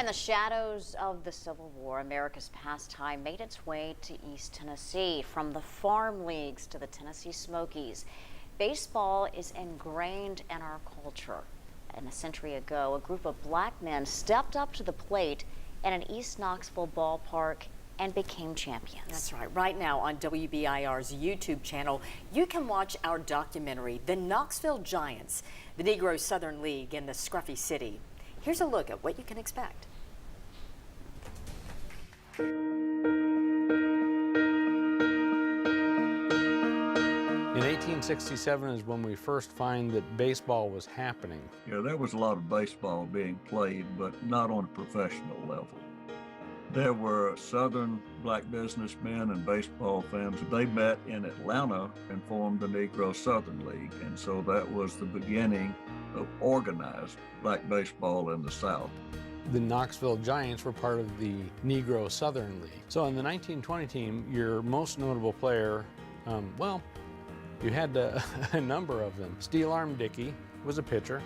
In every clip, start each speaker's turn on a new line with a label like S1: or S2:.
S1: In the shadows of the Civil War, America's pastime made its way to East Tennessee. From the farm leagues to the Tennessee Smokies, baseball is ingrained in our culture. And a century ago, a group of black men stepped up to the plate in an East Knoxville ballpark and became champions.
S2: That's right. Right now on WBIR's YouTube channel, you can watch our documentary, The Knoxville Giants, the Negro Southern League in the Scruffy City. Here's a look at what you can expect.
S3: In 1867 is when we first find that baseball was happening.
S4: Yeah, there was a lot of baseball being played, but not on a professional level. There were Southern black businessmen and baseball fans. They met in Atlanta and formed the Negro Southern League, and so that was the beginning of organized black baseball in the South.
S3: The Knoxville Giants were part of the Negro Southern League. So in the 1920 team, your most notable player, well, you had a number of them. Steel Arm Dickey was a pitcher.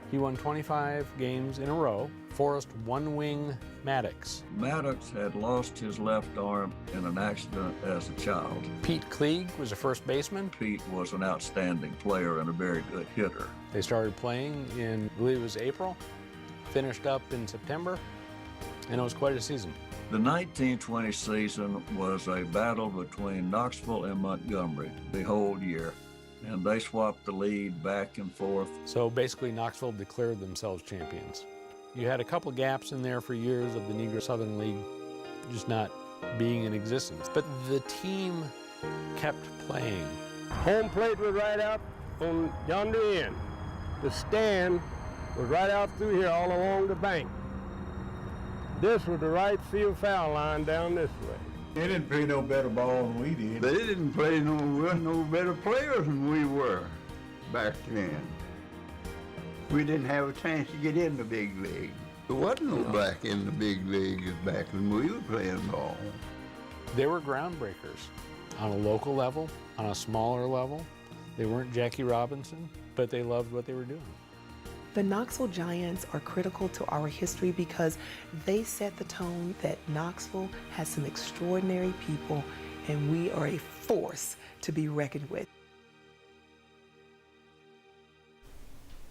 S3: He won 25 games in a row. Forrest One Wing Maddox.
S4: Maddox had lost his left arm in an accident as a child.
S3: Pete Klieg was a first baseman.
S4: Pete was an outstanding player and a very good hitter.
S3: They started playing in, I believe it was April, finished up in September, and it was quite a season.
S4: The 1920 season was a battle between Knoxville and Montgomery the whole year, and they swapped the lead back and forth.
S3: So basically Knoxville declared themselves champions. You had a couple gaps in there for years of the Negro Southern League just not being in existence, but the team kept playing.
S5: Home plate was right out on yonder end. The stand was right out through here all along the bank. This was the right field foul line down this way.
S6: They didn't play no better ball than we did.
S7: They didn't play no better players than we were back then. We didn't have a chance to get in the big league. There wasn't no black in the big leagues back when we were playing ball.
S3: They were groundbreakers on a local level, on a smaller level. They weren't Jackie Robinson, but they loved what they were doing.
S8: The Knoxville Giants are critical to our history because they set the tone that Knoxville has some extraordinary people and we are a force to be reckoned with.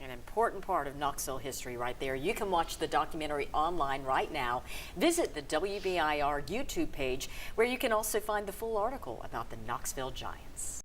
S2: An important part of Knoxville history right there. You can watch the documentary online right now. Visit the WBIR YouTube page where you can also find the full article about the Knoxville Giants.